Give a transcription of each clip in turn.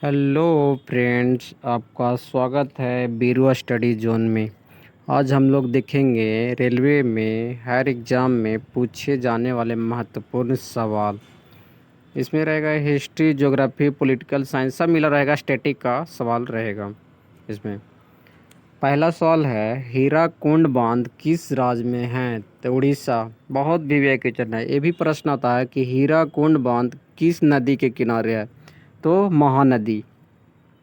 Hello friends, आपका स्वागत है बीरुआ स्टडी जोन में। आज हम लोग देखेंगे रेलवे में हर एग्ज़ाम में पूछे जाने वाले महत्वपूर्ण सवाल। इसमें रहेगा हिस्ट्री, ज्योग्राफी, पॉलिटिकल साइंस, सब मिला रहेगा। स्टैटिक का सवाल रहेगा इसमें। पहला सवाल है, हीराकुंड बांध किस राज्य में है? तो उड़ीसा। बहुत भी क्वेश्चन है। ये भी प्रश्न आता है कि हीराकुंड बांध किस नदी के किनारे है? तो महानदी।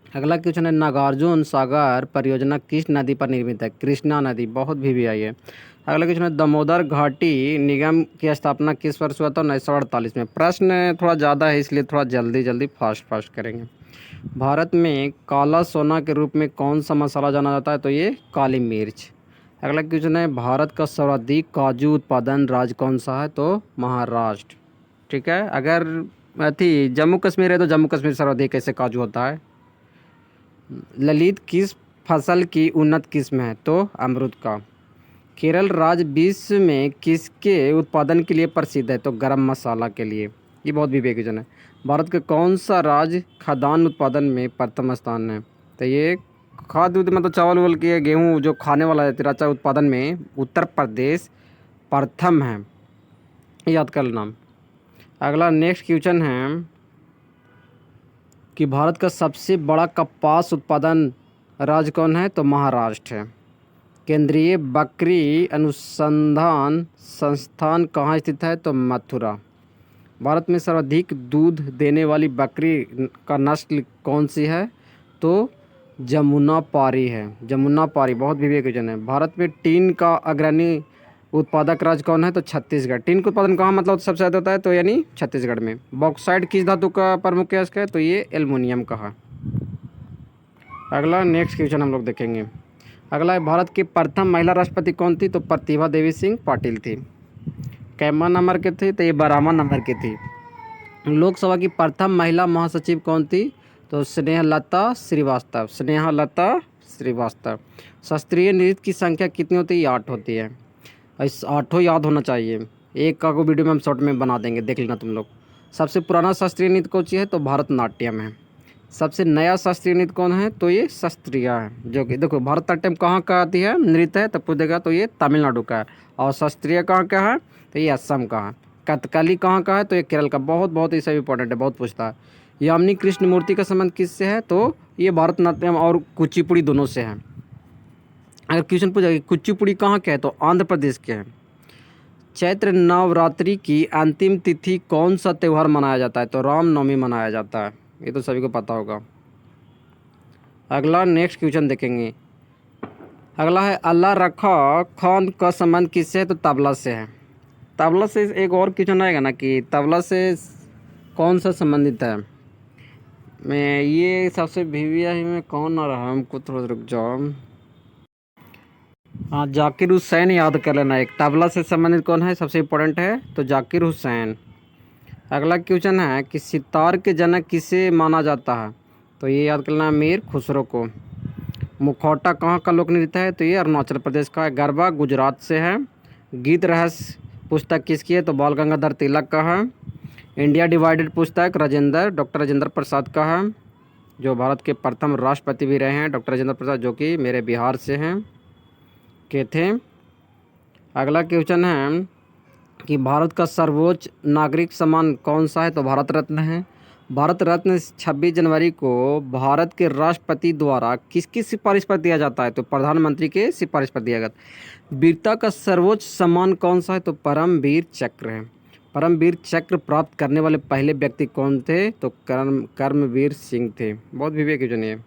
अगला क्वेश्चन है, नागार्जुन सागर परियोजना किस नदी पर निर्मित है? कृष्णा नदी। बहुत भी आई है। अगला क्वेश्चन है, दामोदर घाटी निगम की स्थापना किस वर्ष हुआ था? 1948 में। प्रश्न थोड़ा ज़्यादा है, इसलिए थोड़ा जल्दी जल्दी फास्ट करेंगे। भारत में काला सोना के रूप में कौन सा मसाला जाना जाता है? तो ये काली मिर्च। अगला क्वेश्चन है, भारत का सर्वाधिक काजू उत्पादन राज्य कौन सा है? तो महाराष्ट्र। ठीक है। अगर अथी जम्मू कश्मीर है तो जम्मू कश्मीर सर्वाधिक कैसे काजू होता है। ललित किस फसल की उन्नत किस्म है? तो अमरूद का। केरल राज्य विश्व में किसके उत्पादन के लिए प्रसिद्ध है? तो गरम मसाला के लिए। ये बहुत विवेकजन है। भारत का कौन सा राज्य खाद्यान्न उत्पादन में प्रथम स्थान है? तो ये खाद्य मतलब चावल उवल के गेहूँ जो खाने वाला है तिराचा उत्पादन में उत्तर प्रदेश प्रथम है। याद कर नाम। अगला नेक्स्ट क्वेश्चन है कि भारत का सबसे बड़ा कपास उत्पादन राज्य कौन है? तो महाराष्ट्र है। केंद्रीय बकरी अनुसंधान संस्थान कहाँ स्थित है? तो मथुरा। भारत में सर्वाधिक दूध देने वाली बकरी का नस्ल कौन सी है? तो जमुना पारी है। जमुना पारी बहुत विवेकजन है। भारत में टीन का अग्रणी उत्पादक राज्य कौन है? तो छत्तीसगढ़। टीन का उत्पादन कहाँ मतलब सबसे ज़्यादा होता है? तो यानी छत्तीसगढ़ में। बॉक्साइट किस धातु का प्रमुख अयस्क है? तो ये एल्युमिनियम का है। अगला नेक्स्ट क्वेश्चन हम लोग देखेंगे। अगला है, भारत की प्रथम महिला राष्ट्रपति कौन थी? तो प्रतिभा देवी सिंह पाटिल थी। कैमा नंबर के थे? तो ये 12वां नंबर की थी। लोकसभा की प्रथम महिला महासचिव कौन थी? तो स्नेहलता श्रीवास्तव। स्नेहलता श्रीवास्तव। शास्त्रीय नृत्य की संख्या कितनी होती है? 8 होती है। इस 8 याद होना चाहिए। एक का को वीडियो में हम शॉर्ट में बना देंगे, देख लेना तुम लोग। सबसे पुराना शास्त्रीय नृत्य कौन सी है? तो भारतनाट्यम है। सबसे नया शास्त्रीय नृत्य कौन है? तो ये शास्त्रीय है। जो कि देखो भारतनाट्यम कहाँ का आती है नृत्य है? तब पूछेगा तो ये तमिलनाडु का है। और शास्त्रीय कहाँ का है? तो ये असम का है। कथकली कहाँ का है? तो ये केरल का। बहुत ही सब इंपॉर्टेंट है, बहुत पूछता है। यामिनी कृष्ण मूर्ति का संबंध किससे है? तो ये भारतनाट्यम और कुचिपुड़ी दोनों से है। अगर क्वेश्चन पूछा कि कुचिपुड़ी कहाँ के है? तो आंध्र प्रदेश के हैं। चैत्र नवरात्रि की अंतिम तिथि कौन सा त्यौहार मनाया जाता है? तो रामनवमी मनाया जाता है। ये तो सभी को पता होगा। अगला नेक्स्ट क्वेश्चन देखेंगे। अगला है, अल्लाह रखा खान का संबंध किससे है? तो तबला से है। तबला से एक और क्वेश्चन आएगा ना कि तबला से कौन सा संबंधित है। मैं ये सबसे भिविया ही में कौन आ रहा है हमको, थोड़ा रुक जाओ। हाँ, जाकिर हुसैन याद कर लेना। एक तबला से संबंधित कौन है सबसे इम्पोर्टेंट है? तो जाकिर हुसैन। अगला क्वेश्चन है कि सितार के जनक किसे माना जाता है? तो ये याद करना, मीर खुसरो को। मुखौटा कहाँ का लोक नृत्य है? तो ये अरुणाचल प्रदेश का है। गरबा गुजरात से है। गीत रहस्य पुस्तक किसकी है? तो बाल गंगाधर तिलक का है। इंडिया डिवाइडेड पुस्तक डॉक्टर राजेंद्र प्रसाद का है, जो भारत के प्रथम राष्ट्रपति भी रहे हैं। डॉक्टर राजेंद्र प्रसाद, जो कि मेरे बिहार से हैं के थे। अगला क्वेश्चन है कि भारत का सर्वोच्च नागरिक सम्मान कौन सा है? तो भारत रत्न है। भारत रत्न 26 जनवरी को भारत के राष्ट्रपति द्वारा किसकी सिफारिश पर दिया जाता है? तो प्रधानमंत्री के सिफारिश पर दिया जाता है। वीरता का सर्वोच्च सम्मान कौन सा है? तो परमवीर चक्र है। परमवीर चक्र प्राप्त करने वाले पहले व्यक्ति कौन थे? तो कर्मवीर सिंह थे। बहुत विवेक क्वेश्चन है।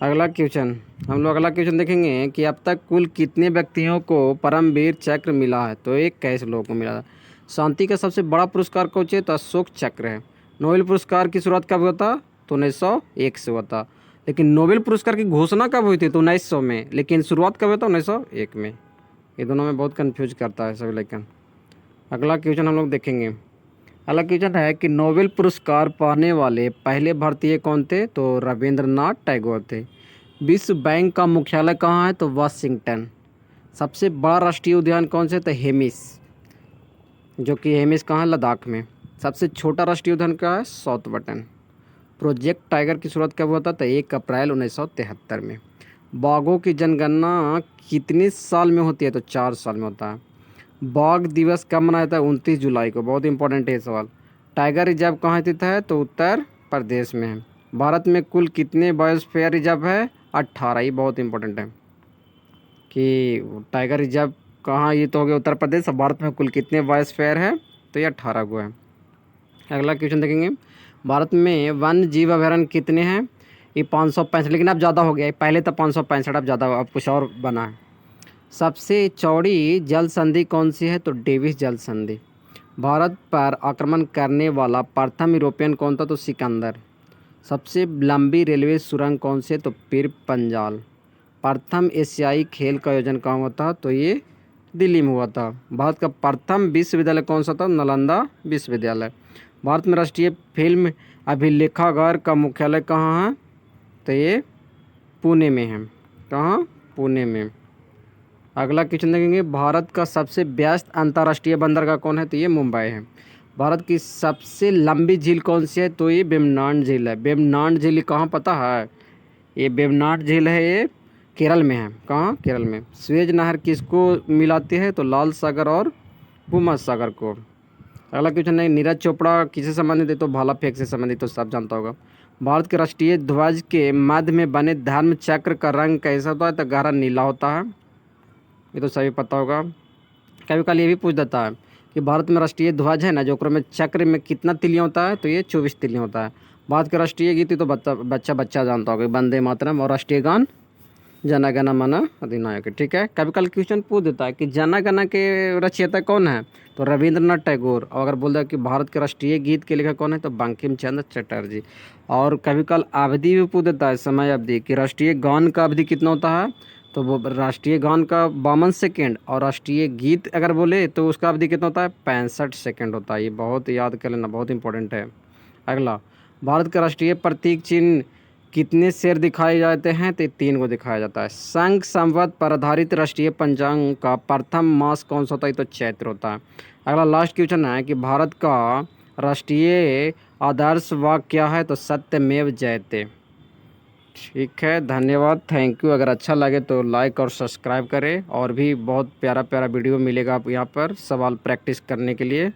अगला क्वेश्चन हम लोग अगला क्वेश्चन देखेंगे कि अब तक कुल कितने व्यक्तियों को परमवीर चक्र मिला है? तो 21 लोगों को मिला है। शांति का सबसे बड़ा पुरस्कार कौन सा है? तो अशोक चक्र है। नोबेल पुरस्कार की शुरुआत कब हुआ था? तो 1901 से हुआ था। लेकिन नोबेल पुरस्कार की घोषणा कब हुई थी? तो 1900 में। लेकिन शुरुआत कब हुआ था? 1901 में। ये दोनों में बहुत कन्फ्यूज करता है सभी। लेकिन अगला क्वेश्चन हम लोग देखेंगे। अगला क्वेश्चन है कि नोबेल पुरस्कार पाने वाले पहले भारतीय कौन थे? तो रविंद्रनाथ टैगोर थे। विश्व बैंक का मुख्यालय कहाँ है? तो वाशिंगटन। सबसे बड़ा राष्ट्रीय उद्यान कौन से? तो हेमिस, जो कि हेमिस कहाँ है? लद्दाख में। सबसे छोटा राष्ट्रीय उद्यान क्या है? South button. प्रोजेक्ट टाइगर की शुरुआत कब हुआ था? तो 1 अप्रैल 1973 में। बाघों की जनगणना कितने साल में होती है? तो 4 साल में होता है। बाघ दिवस कब मनाया जाता है? 29 जुलाई को। बहुत इंपॉर्टेंट है ये सवाल। टाइगर रिजर्व कहाँ स्थित है? तो उत्तर प्रदेश में है। भारत में कुल कितने बायोस्फीयर रिजर्व है? 18। ये बहुत इंपॉर्टेंट है कि टाइगर रिजर्व कहाँ, ये तो हो गया उत्तर प्रदेश। अब भारत में कुल कितने बायोस्फीयर है? तो ये 18 को है। अगला क्वेश्चन देखेंगे, भारत में वन्य जीव अभयारण्य कितने हैं? ये 565, लेकिन अब ज़्यादा हो गया है। पहले तो 565, अब ज़्यादा, अब कुछ और बना है। सबसे चौड़ी जल संधि कौन सी है? तो डेविस जल संधि। भारत पर आक्रमण करने वाला प्रथम यूरोपियन कौन था? तो सिकंदर। सबसे लंबी रेलवे सुरंग कौन सी है? तो पीर पंजाल। प्रथम एशियाई खेल का आयोजन कहाँ हुआ था? तो ये दिल्ली में हुआ था। भारत का प्रथम विश्वविद्यालय कौन सा था? नालंदा विश्वविद्यालय। भारत में राष्ट्रीय फिल्म अभिलेखागार का मुख्यालय कहाँ है? तो ये पुणे में है। कहाँ? पुणे में। अगला क्वेश्चन देखेंगे, भारत का सबसे व्यस्त अंतर्राष्ट्रीय बंदरगाह कौन है? तो ये मुंबई है। भारत की सबसे लंबी झील कौन सी है? तो ये वेम्बनाड झील है। वेम्बनाड झील कहाँ पता है? ये वेम्बनाड झील है, ये केरल में है। कहाँ? केरल में। स्वेज नहर किसको मिलाती है? तो लाल सागर और भूमध्य सागर को। अगला क्वेश्चन है, नीरज चोपड़ा किससे संबंधित है? तो भाला फेंक से संबंधित, तो सब जानता होगा। भारत के राष्ट्रीय ध्वज के मध्य में बने धर्म चक्र का रंग कैसा होता है? तो गहरा नीला होता है। ये तो सभी पता होगा। कभी कभी ये भी पूछ देता है कि भारत में राष्ट्रीय ध्वज है ना, जो में चक्र में कितना तिलियाँ होता है? तो ये 24 तिलियाँ होता है। भारत के राष्ट्रीय गीत तो बच्चा बच्चा जानता होगा, वंदे मातरम। और राष्ट्रीय गान जन गण मन अधिनायक। ठीक है। कभी कल क्वेश्चन पूछ देता है कि जन गण के रचयिता कौन है? तो रविंद्रनाथ टैगोर। और अगर बोल दे कि भारत के राष्ट्रीय गीत के लेखक कौन है? तो बंकिम चंद्र चटर्जी। और कभी कल अवधि भी पूछ देता है, समय अवधि, कि राष्ट्रीय गान का अवधि कितना होता है? तो वो राष्ट्रीय गान का 52 सेकेंड। और राष्ट्रीय गीत अगर बोले तो उसका अवधि कितना होता है? 65 सेकेंड होता है। ये बहुत याद कर लेना, बहुत इंपॉर्टेंट है। अगला, भारत का राष्ट्रीय प्रतीक चिन्ह कितने शेर दिखाए जाते हैं? तो 3 को दिखाया जाता है। संघ संवत पर आधारित राष्ट्रीय पंचांग का प्रथम मास कौन सा होता है? तो चैत्र होता है। अगला लास्ट क्वेश्चन है कि भारत का राष्ट्रीय आदर्श वाक्य क्या है? तो सत्यमेव जयते। ठीक है, धन्यवाद, थैंक यू। अगर अच्छा लगे तो लाइक और सब्सक्राइब करें। और भी बहुत प्यारा प्यारा वीडियो मिलेगा आप यहाँ पर सवाल प्रैक्टिस करने के लिए।